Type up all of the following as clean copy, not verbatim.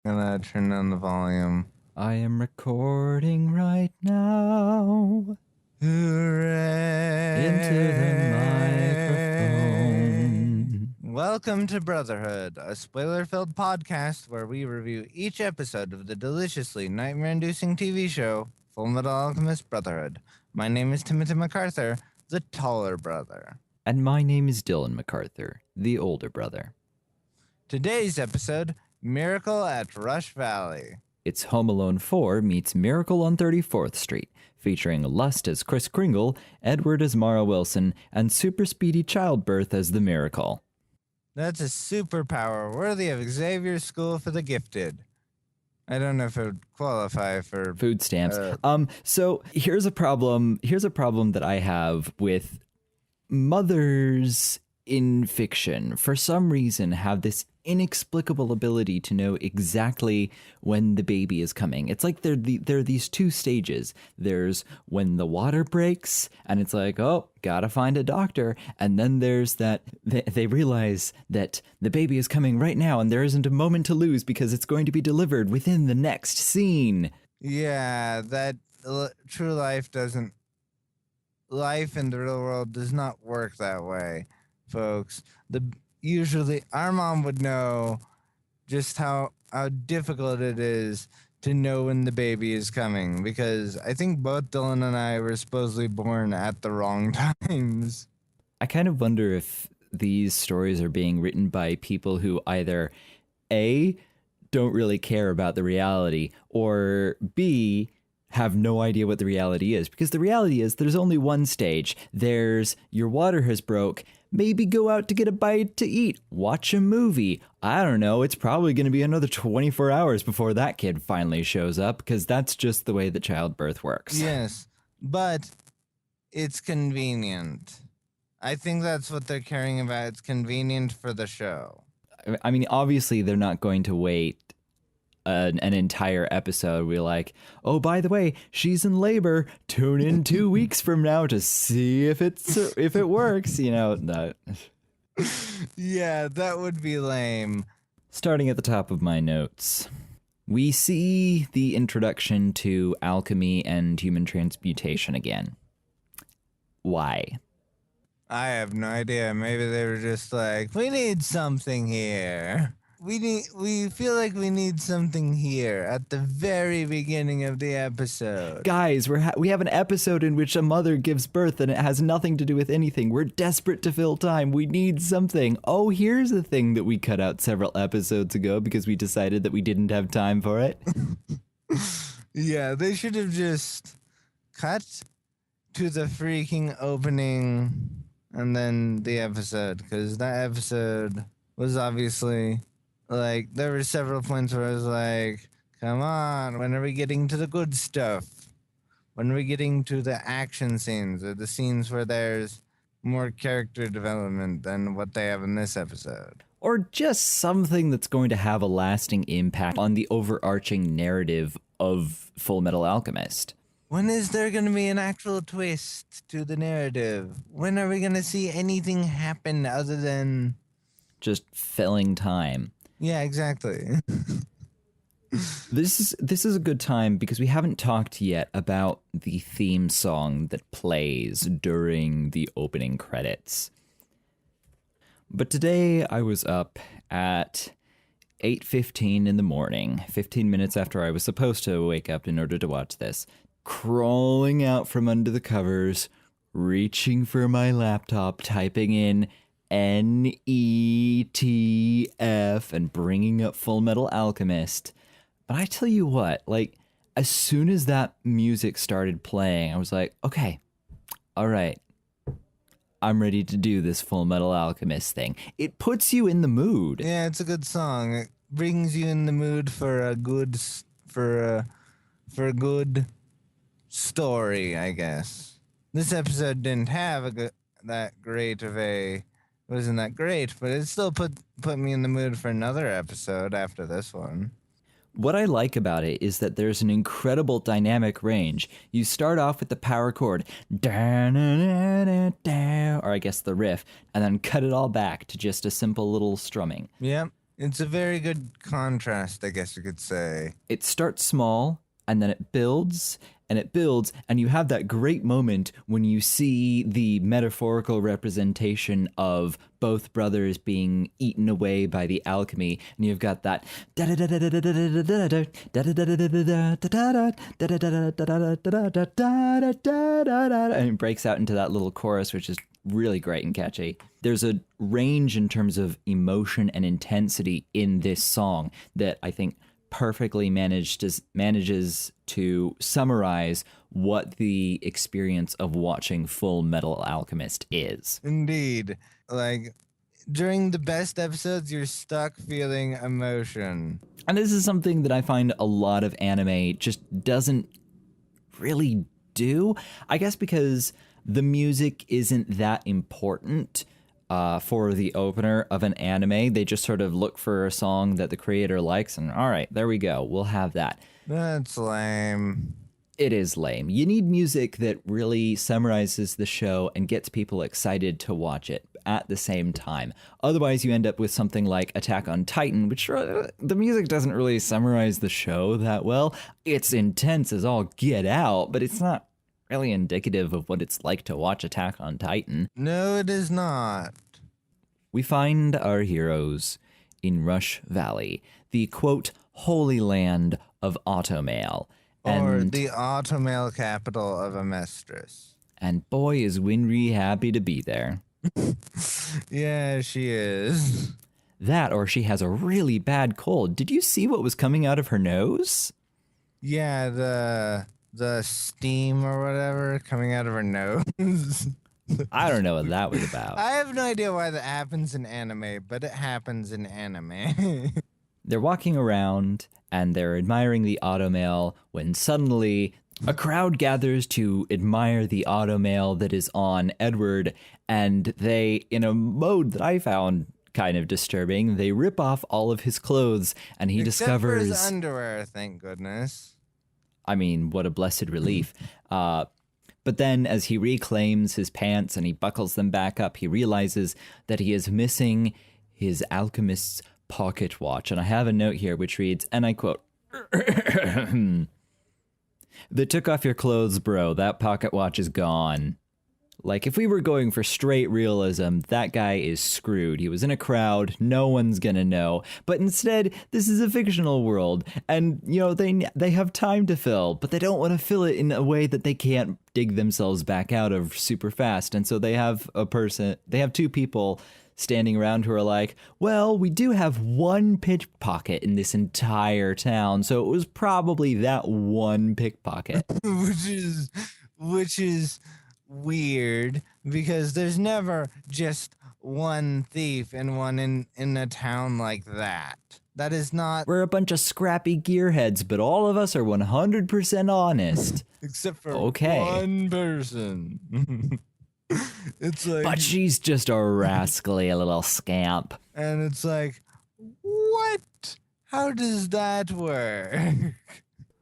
Gonna turn down the volume. I am recording right now Hooray! into the microphone. Welcome to Brotherhood, a spoiler-filled podcast where we review each episode of the deliciously nightmare-inducing TV show, Full Metal Alchemist Brotherhood. My name is Timothy MacArthur, the taller brother. And my name is Dylan MacArthur, the older brother. Today's episode, Miracle at Rush Valley. It's Home Alone 4 meets Miracle on 34th Street, featuring Lust as Kris Kringle, Edward as Mara Wilson, and Super Speedy Childbirth as the Miracle. That's a superpower worthy of Xavier's School for the Gifted. I don't know if it would qualify for food stamps. So here's a problem. Here's a problem that I have with mothers in fiction. For some reason, have this inexplicable ability to know exactly when the baby is coming. It's like there are these two stages. There's when the water breaks, and it's like, oh, gotta find a doctor. And then there's that they realize that the baby is coming right now, and there isn't a moment to lose because it's going to be delivered within the next scene. Yeah, that true life doesn't. Life in the real world does not work that way, folks. Usually our mom would know just how difficult it is to know when the baby is coming, because I think both Dylan and I were supposedly born at the wrong times. I kind of wonder if these stories are being written by people who either A, don't really care about the reality, or B, have no idea what the reality is. Because the reality is there's only one stage. There's your water has broke. Maybe go out to get a bite to eat. Watch a movie. I don't know. It's probably going to be another 24 hours before that kid finally shows up, because that's just the way that childbirth works. Yes, but it's convenient. I think that's what they're caring about. It's convenient for the show. I mean, obviously, they're not going to wait an entire episode. We're like, oh, by the way, she's in labor. Tune in 2 weeks from now to see if it works. You know, that. Yeah, that would be lame. Starting at the top of my notes, we see the introduction to alchemy and human transmutation again. Why? I have no idea. Maybe they were just like, we need something here. We feel like we need something here at the very beginning of the episode. Guys, we have an episode in which a mother gives birth and it has nothing to do with anything. We're desperate to fill time. We need something. Oh, here's a thing that we cut out several episodes ago because we decided that we didn't have time for it. Yeah, they should have just cut to the freaking opening and then the episode, because that episode was obviously... like, there were several points where I was like, come on, when are we getting to the good stuff? When are we getting to the action scenes, or the scenes where there's more character development than what they have in this episode? Or just something that's going to have a lasting impact on the overarching narrative of Full Metal Alchemist. When is there going to be an actual twist to the narrative? When are we going to see anything happen other than... just filling time? Yeah, exactly. This is a good time because we haven't talked yet about the theme song that plays during the opening credits. But today I was up at 8:15 in the morning, 15 minutes after I was supposed to wake up in order to watch this, crawling out from under the covers, reaching for my laptop, typing in NETF and bringing up Full Metal Alchemist. But I tell you what, like, as soon as that music started playing, I was like, okay, all right, I'm ready to do this Full Metal Alchemist thing. It puts you in the mood. Yeah, it's a good song. It brings you in the mood for a good story, I guess. This episode didn't have that great of a... wasn't that great, but it still put me in the mood for another episode after this one. What I like about it is that there's an incredible dynamic range. You start off with the power chord, or I guess the riff, and then cut it all back to just a simple little strumming. Yep. It's a very good contrast, I guess you could say. It starts small and then it builds and it builds, and you have that great moment when you see the metaphorical representation of both brothers being eaten away by the alchemy, and you've got that and it breaks out into that little chorus, which is really great and catchy. There's a range in terms of emotion and intensity in this song that I think perfectly manages to summarize what the experience of watching Full Metal Alchemist is. Indeed. Like, during the best episodes, you're stuck feeling emotion. And this is something that I find a lot of anime just doesn't really do. I guess because the music isn't that important for the opener of an anime. They just sort of look for a song that the creator likes and all right, there we go. We'll have that. That's lame. It is lame. You need music that really summarizes the show and gets people excited to watch it at the same time. Otherwise, you end up with something like Attack on Titan, which the music doesn't really summarize the show that well. It's intense as all get out, but it's not really indicative of what it's like to watch Attack on Titan. No, it is not. We find our heroes in Rush Valley, the quote, holy land of automail. Or the automail capital of Amestris. And boy, is Winry happy to be there. Yeah, she is. That or she has a really bad cold. Did you see what was coming out of her nose? Yeah, the steam or whatever coming out of her nose. I don't know what that was about. I have no idea why that happens in anime, but it happens in anime. They're walking around and they're admiring the automail when suddenly a crowd gathers to admire the automail that is on Edward, and they, in a mode that I found kind of disturbing, they rip off all of his clothes and he Except discovers for his underwear, thank goodness. I mean, what a blessed relief. But then as he reclaims his pants and he buckles them back up, he realizes that he is missing his alchemist's pocket watch. And I have a note here which reads, and I quote, "They took off your clothes, bro. That pocket watch is gone." Like, if we were going for straight realism, that guy is screwed. He was in a crowd, no one's gonna know. But instead, this is a fictional world, and, you know, they have time to fill, but they don't want to fill it in a way that they can't dig themselves back out of super fast. And so they have two people standing around who are like, well, we do have one pickpocket in this entire town, so it was probably that one pickpocket. which is weird, because there's never just one thief and one in a town like that. That is not... We're a bunch of scrappy gearheads, but all of us are 100% honest. Except for okay. one person. It's like... But she's just a rascally little scamp. And it's like, what? How does that work?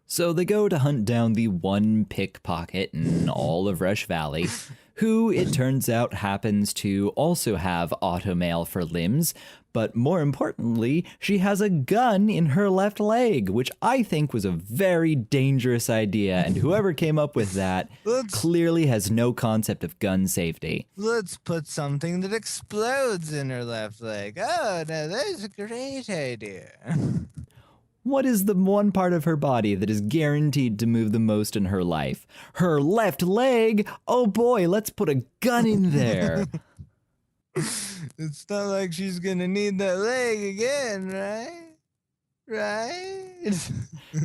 So they go to hunt down the one pickpocket in all of Rush Valley, who, it turns out, happens to also have automail for limbs, but more importantly, she has a gun in her left leg, which I think was a very dangerous idea, and whoever came up with that clearly has no concept of gun safety. Let's put something that explodes in her left leg. Oh, now that's a great idea. What is the one part of her body that is guaranteed to move the most in her life? Her left leg? Oh boy, let's put a gun in there. It's not like she's gonna need that leg again, right? Right?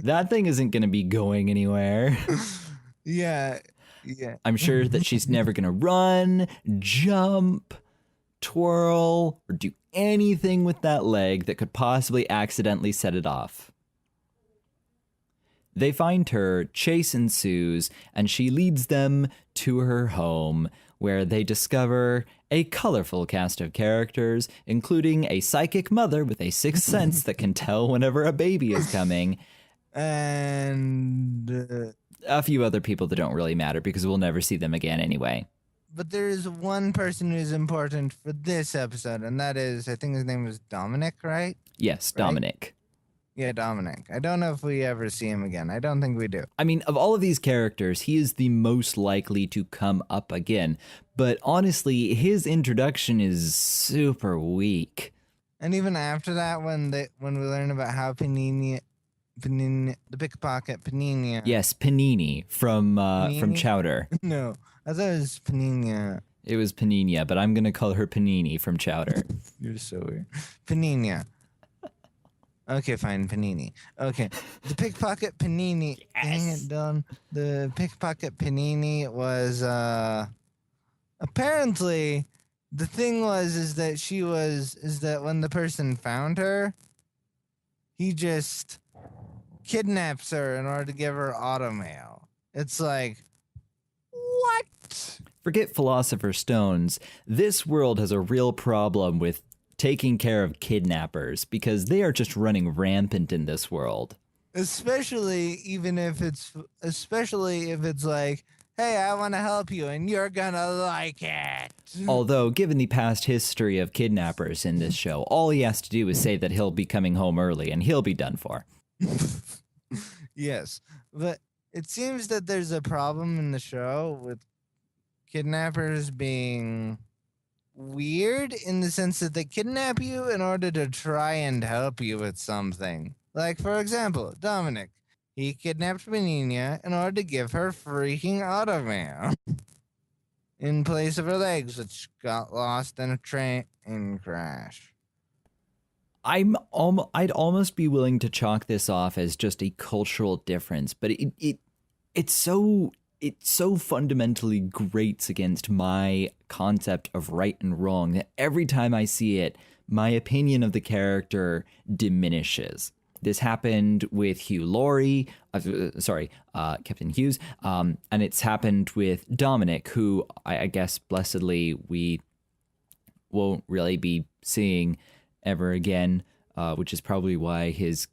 That thing isn't gonna be going anywhere. Yeah. I'm sure that she's never gonna run, jump, twirl, or do anything with that leg that could possibly accidentally set it off. They find her, chase ensues, and she leads them to her home, where they discover a colorful cast of characters, including a psychic mother with a sixth sense that can tell whenever a baby is coming, and a few other people that don't really matter because we'll never see them again anyway. But there is one person who is important for this episode, and that is, I think his name was Dominic, right? Yes, right? Dominic. Yeah, Dominic. I don't know if we ever see him again. I don't think we do. I mean, of all of these characters, he is the most likely to come up again. But honestly, his introduction is super weak. And even after that, when we learn about how Panini, the pickpocket Panini. Yes, Panini from Panini? Chowder. No, I thought it was Panini. It was Panini, but I'm gonna call her Panini from Chowder. You're so weird. Panini. Okay, fine, Panini. Okay, the pickpocket Panini. Yes. Dang it, Don. The pickpocket Panini was apparently the thing is that when the person found her, he just kidnaps her in order to give her automail. It's like, what? Forget Philosopher's Stones. This world has a real problem with taking care of kidnappers because they are just running rampant in this world. Especially if it's like, hey, I want to help you and you're gonna like it. Although, given the past history of kidnappers in this show, all he has to do is say that he'll be coming home early and he'll be done for. Yes, but it seems that there's a problem in the show with kidnappers being weird in the sense that they kidnap you in order to try and help you with something. Like, for example, Dominic. He kidnapped Benigna in order to give her freaking automail in place of her legs, which got lost in a train crash. I'd almost be willing to chalk this off as just a cultural difference, but it so fundamentally grates against my concept of right and wrong that every time I see it, my opinion of the character diminishes. This happened with Hugh Laurie, Captain Hughes, and it's happened with Dominic, who I guess blessedly we won't really be seeing ever again, which is probably why his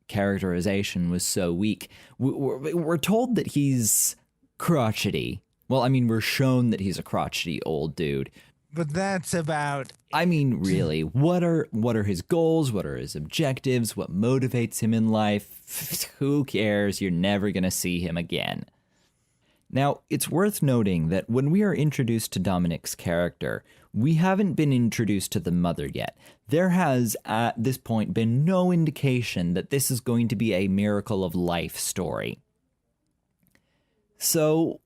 characterization was so weak. We're told that he's crotchety. Well, I mean, we're shown that he's a crotchety old dude. But that's about... I mean, really, what are his goals? What are his objectives? What motivates him in life? Who cares? You're never going to see him again. Now, it's worth noting that when we are introduced to Dominic's character, we haven't been introduced to the mother yet. There has, at this point, been no indication that this is going to be a miracle of life story. So,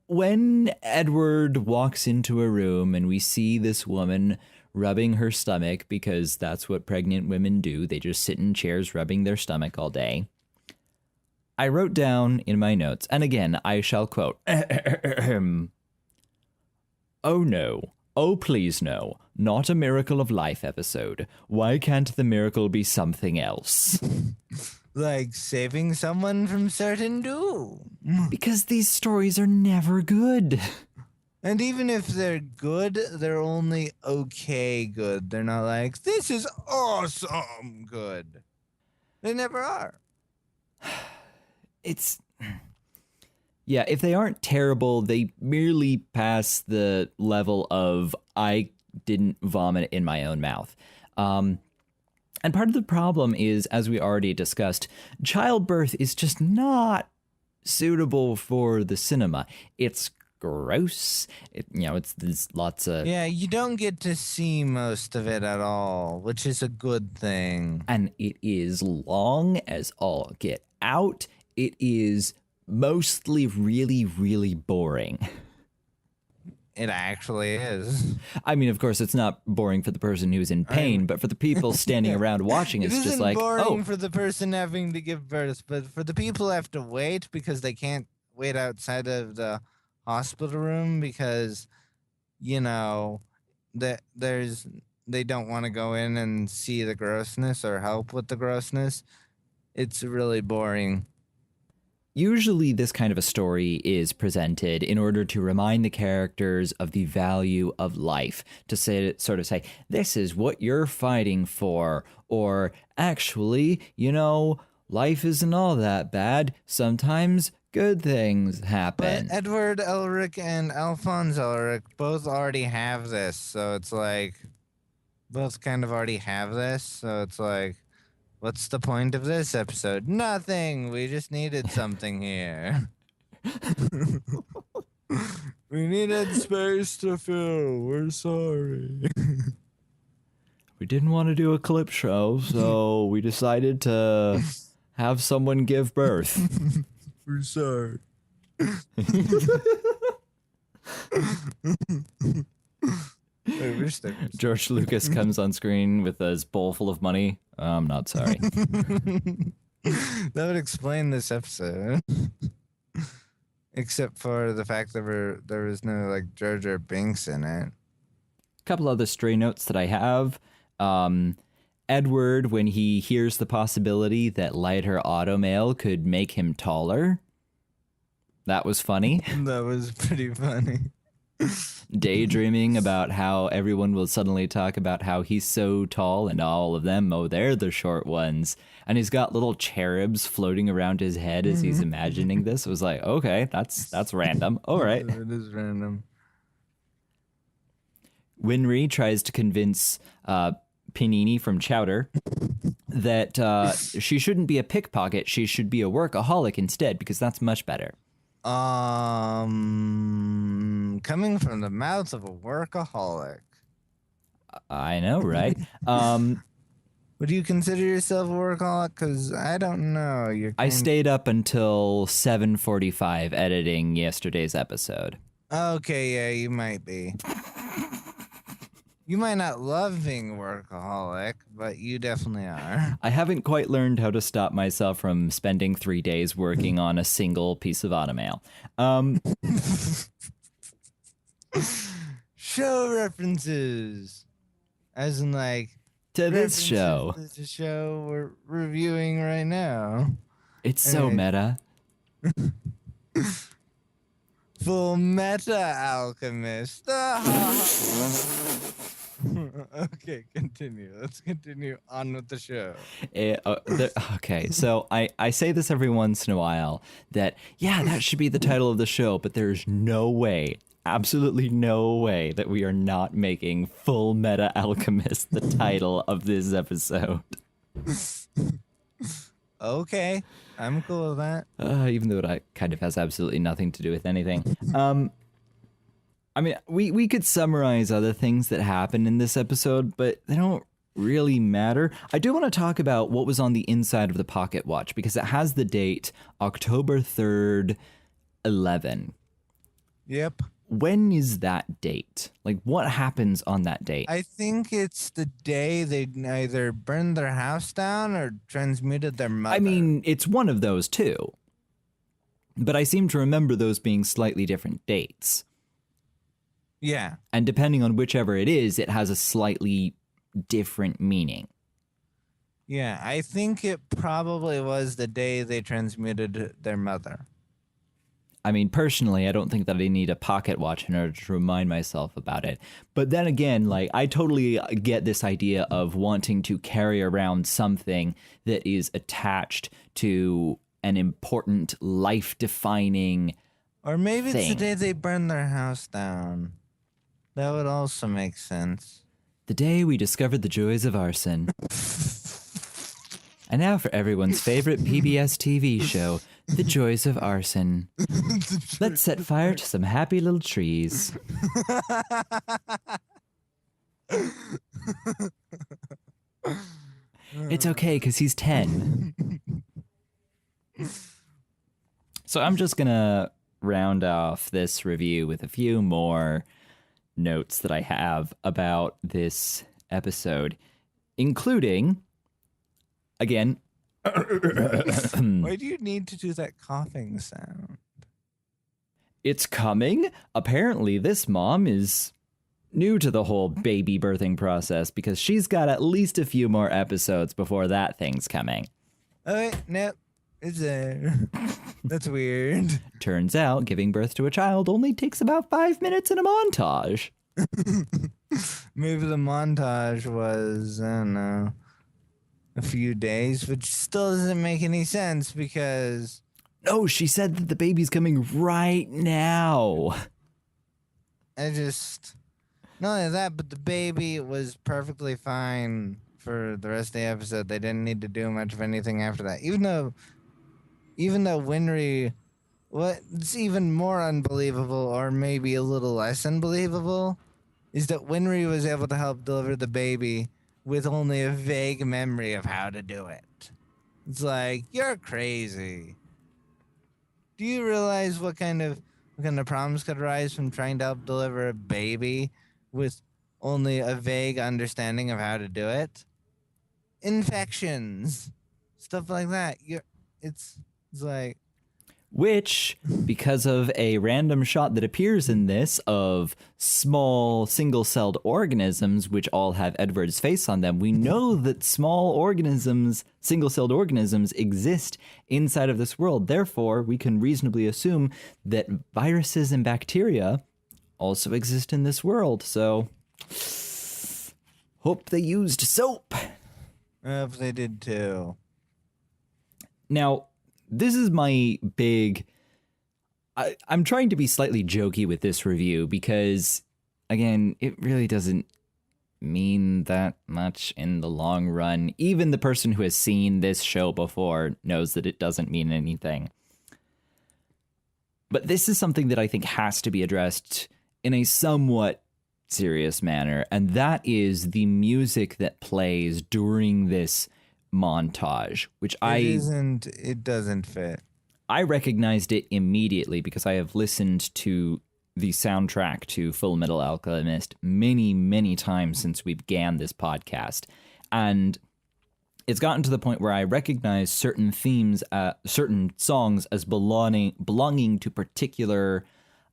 when Edward walks into a room and we see this woman rubbing her stomach, because that's what pregnant women do, they just sit in chairs rubbing their stomach all day, I wrote down in my notes, and again, I shall quote, "Oh no, oh please no, not a miracle of life episode. Why can't the miracle be something else?" Like saving someone from certain doom. Because these stories are never good. And even if they're good, they're only okay good. They're not like, this is awesome good. They never are. Yeah, if they aren't terrible, they merely pass the level of I didn't vomit in my own mouth. And part of the problem is, as we already discussed, childbirth is just not suitable for the cinema. It's gross. There's lots of... Yeah, you don't get to see most of it at all, which is a good thing. And it is long as all get out. It is mostly really, really boring. It actually is. I mean, of course, it's not boring for the person who's in pain, but for the people standing around watching, it's just like, boring for the person having to give birth, but for the people who have to wait because they can't wait outside of the hospital room because, they don't want to go in and see the grossness or help with the grossness. It's really boring. Usually this kind of a story is presented in order to remind the characters of the value of life, to say, this is what you're fighting for, or actually, life isn't all that bad. Sometimes good things happen. But Edward Elric and Alphonse Elric both already have this, so it's like both kind of already have this, so it's like, what's the point of this episode? Nothing. We just needed something here. We needed space to fill. We're sorry. We didn't want to do a clip show, so we decided to have someone give birth. We're sorry. I wish there was. George Lucas comes on screen with his bowl full of money. I'm not sorry. That would explain this episode. Except for the fact that there was no like Jar Jar Binks in it. A couple other stray notes that I have. Edward, when he hears the possibility that lighter automail could make him taller. That was funny. That was pretty funny. Daydreaming about how everyone will suddenly talk about how he's so tall and all of them, oh, they're the short ones. And he's got little cherubs floating around his head as he's imagining this. It was like, okay, that's random. All right. It is random. Winry tries to convince Panini from Chowder that she shouldn't be a pickpocket. She should be a workaholic instead, because that's much better. Coming from the mouth of a workaholic. I know, right? Would you consider yourself a workaholic? Because I don't know. I stayed up until 7:45 editing yesterday's episode. Okay, yeah, you might be. You might not love being a workaholic, but you definitely are. I haven't quite learned how to stop myself from spending 3 days working on a single piece of automail. Show references. As in, like... To this show. To the show we're reviewing right now. It's so meta. Full meta, Alchemist. Okay, continue. Let's continue on with the show. Okay, so I say this every once in a while that, yeah, that should be the title of the show, but there's no way, absolutely no way that we are not making Full Meta Alchemist the title of this episode. Okay, I'm cool with that. Even though it kind of has absolutely nothing to do with anything. I mean, we could summarize other things that happened in this episode, but they don't really matter. I do want to talk about what was on the inside of the pocket watch, because it has the date October 3rd, 11. Yep. When is that date? Like, what happens on that date? I think it's the day they either burned their house down or transmuted their mother. I mean, it's one of those two. But I seem to remember those being slightly different dates. Yeah. And depending on whichever it is, it has a slightly different meaning. Yeah, I think it probably was the day they transmuted their mother. I mean, personally, I don't think that I need a pocket watch in order to remind myself about it. But then again, like, I totally get this idea of wanting to carry around something that is attached to an important, life-defining Or maybe thing. it's the day they burned their house down. That would also make sense. The day we discovered the joys of arson. And now for everyone's favorite PBS TV show, The Joys of Arson. Let's set fire to some happy little trees. It's okay, because he's 10. So I'm just going to round off this review with a few more notes that I have about this episode, including, again... Why do you need to do that coughing sound? It's coming. Apparently, this mom is new to the whole baby birthing process because she's got at least a few more episodes before that thing's coming. Oh, wait, nope. It's there. That's weird. Turns out giving birth to a child only takes about 5 minutes in a montage. Maybe the montage was, I don't know, a few days, which still doesn't make any sense because... No, she said that the baby's coming right now. I just... Not only that, but the baby was perfectly fine for the rest of the episode. They didn't need to do much of anything after that. Even though Winry, what's even more unbelievable, or maybe a little less unbelievable, is that Winry was able to help deliver the baby with only a vague memory of how to do it. It's like, you're crazy. Do you realize what kind of problems could arise from trying to help deliver a baby with only a vague understanding of how to do it? Infections, stuff like that. It's like, Which, because of a random shot that appears in this of small single-celled organisms, which all have Edward's face on them, we know that small organisms, single-celled organisms, exist inside of this world. Therefore, we can reasonably assume that viruses and bacteria also exist in this world. So, hope they used soap. if they did too. Now, this is my big... I'm trying to be slightly jokey with this review because, again, it really doesn't mean that much in the long run. Even the person who has seen this show before knows that it doesn't mean anything. But this is something that I think has to be addressed in a somewhat serious manner, and that is the music that plays during this montage, which It doesn't fit. I recognized it immediately because I have listened to the soundtrack to Full Metal Alchemist many, many times since we began this podcast. And it's gotten to the point where I recognize certain themes, certain songs as belonging to particular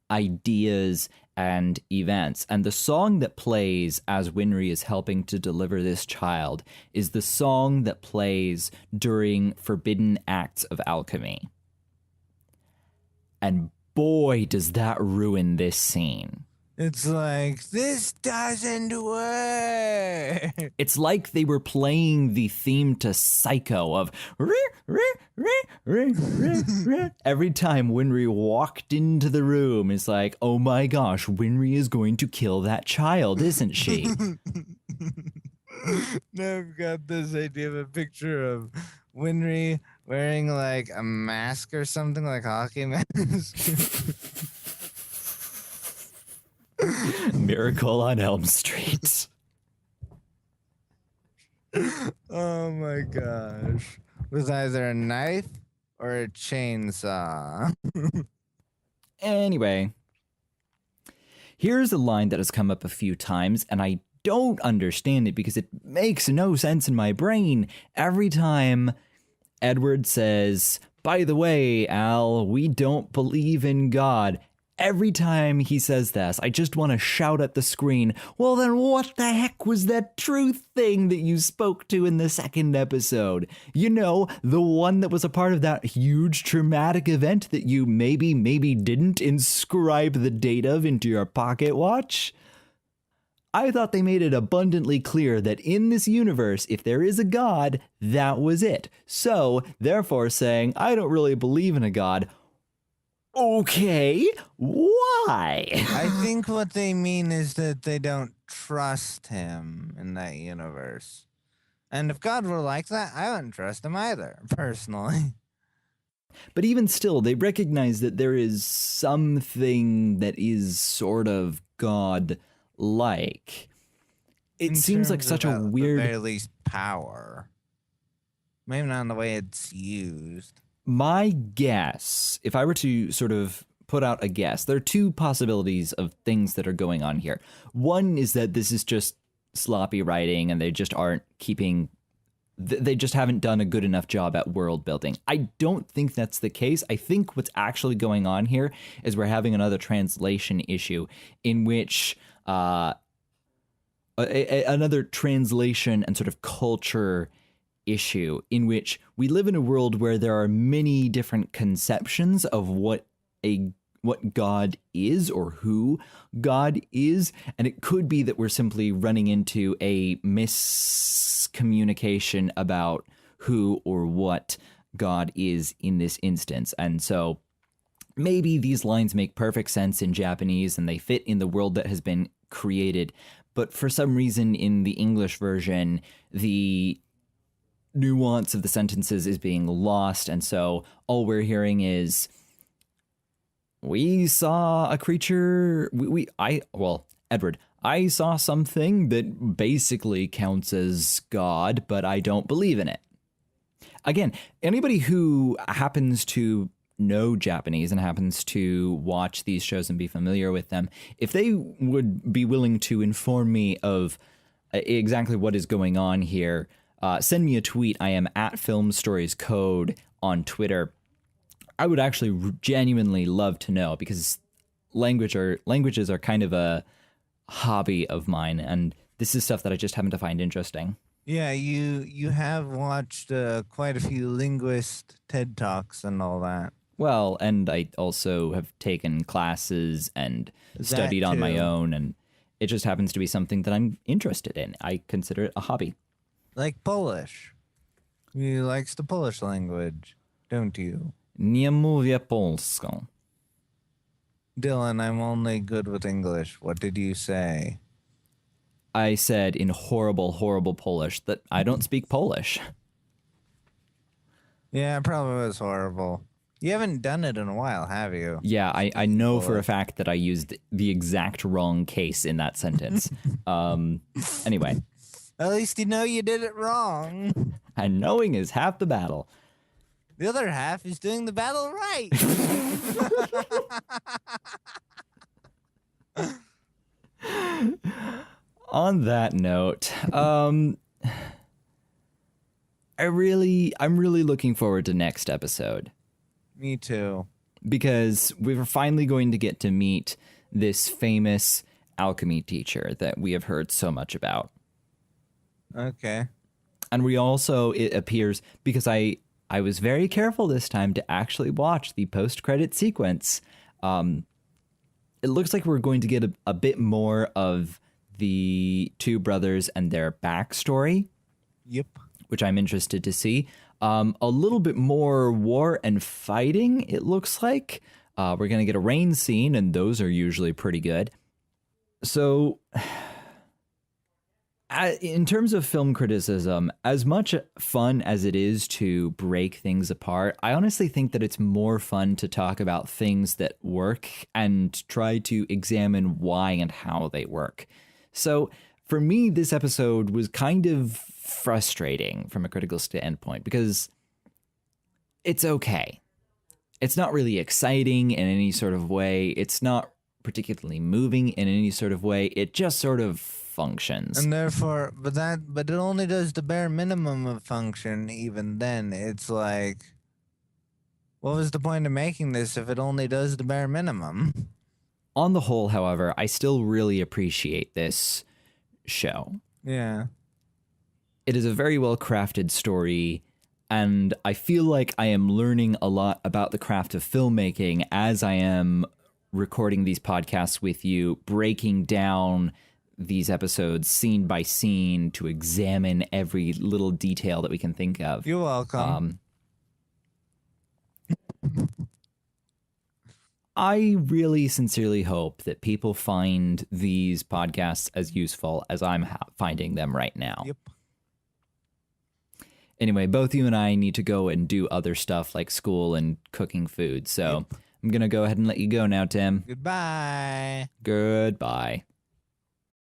ideas and events. And the song that plays as Winry is helping to deliver this child is the song that plays during Forbidden Acts of Alchemy. And boy, does that ruin this scene. It's like, this doesn't work. It's like they were playing the theme to Psycho of every time Winry walked into the room. It's like, oh my gosh, Winry is going to kill that child, isn't she? Now I've got this idea of a picture of Winry wearing like a mask or something, like a hockey mask. Miracle on Elm Street. Oh my gosh. With either a knife or a chainsaw. Anyway, here's a line that has come up a few times, and I don't understand it because it makes no sense in my brain. Every time Edward says, by the way, Al, we don't believe in God. Every time he says this, I just want to shout at the screen, well, then what the heck was that truth thing that you spoke to in the second episode? You know, the one that was a part of that huge traumatic event that you maybe didn't inscribe the date of into your pocket watch? I thought they made it abundantly clear that in this universe, if there is a God, that was it. So, therefore saying, I don't really believe in a God. Okay, why? I think what they mean is that they don't trust him in that universe. And if God were like that, I wouldn't trust him either, personally. But even still, they recognize that there is something that is sort of God-like. It seems like such a weird... At the very least, power. Maybe not in the way it's used. My guess, if I were to sort of put out a guess, there are two possibilities of things that are going on here. One is that this is just sloppy writing and they just aren't keeping... They just haven't done a good enough job at world building. I don't think that's the case. I think what's actually going on here is we're having another translation issue in which... another translation and sort of culture issue in which we live in a world where there are many different conceptions of what God is or who God is, and it could be that we're simply running into a miscommunication about who or what God is in this instance. And so maybe these lines make perfect sense in Japanese and they fit in the world that has been created. But for some reason in the English version, the nuance of the sentences is being lost. And so all we're hearing is, we saw a creature, Edward, I saw something that basically counts as God, but I don't believe in it. Again, anybody who happens to know Japanese and happens to watch these shows and be familiar with them, if they would be willing to inform me of exactly what is going on here, send me a tweet. I am at Film Stories Code on Twitter. I would actually genuinely love to know, because languages are kind of a hobby of mine, and this is stuff that I just happen to find interesting. Yeah, you have watched quite a few linguist TED Talks and all that. Well, and I also have taken classes and studied on my own, and it just happens to be something that I'm interested in. I consider it a hobby. Like Polish. You likes the Polish language, don't you? Nie mówię polską. Dylan, I'm only good with English. What did you say? I said in horrible, horrible Polish that I don't speak Polish. Yeah, it probably was horrible. You haven't done it in a while, have you? Yeah, I know for a fact that I used the exact wrong case in that sentence. Anyway. At least you know you did it wrong. And knowing is half the battle. The other half is doing the battle right. On that note, I'm really looking forward to next episode. Me too. Because we're finally going to get to meet this famous alchemy teacher that we have heard so much about. Okay. And we also, it appears, because I was very careful this time to actually watch the post-credit sequence. It looks like we're going to get a bit more of the two brothers and their backstory. Yep. Which I'm interested to see. A little bit more war and fighting, it looks like. We're going to get a rain scene, and those are usually pretty good. So, in terms of film criticism, as much fun as it is to break things apart, I honestly think that it's more fun to talk about things that work and try to examine why and how they work. So, for me, this episode was kind of frustrating from a critical standpoint because it's okay. It's not really exciting in any sort of way. It's not particularly moving in any sort of way. It just sort of functions. And therefore, but it only does the bare minimum of function. Even then, it's like, what was the point of making this if it only does the bare minimum? On the whole, however, I still really appreciate this show. Yeah. It is a very well crafted story, and I feel like I am learning a lot about the craft of filmmaking as I am recording these podcasts with you, breaking down these episodes scene by scene to examine every little detail that we can think of. You're welcome. I really sincerely hope that people find these podcasts as useful as I'm finding them right now. Yep. Anyway, both you and I need to go and do other stuff like school and cooking food. So I'm going to go ahead and let you go now, Tim. Goodbye. Goodbye.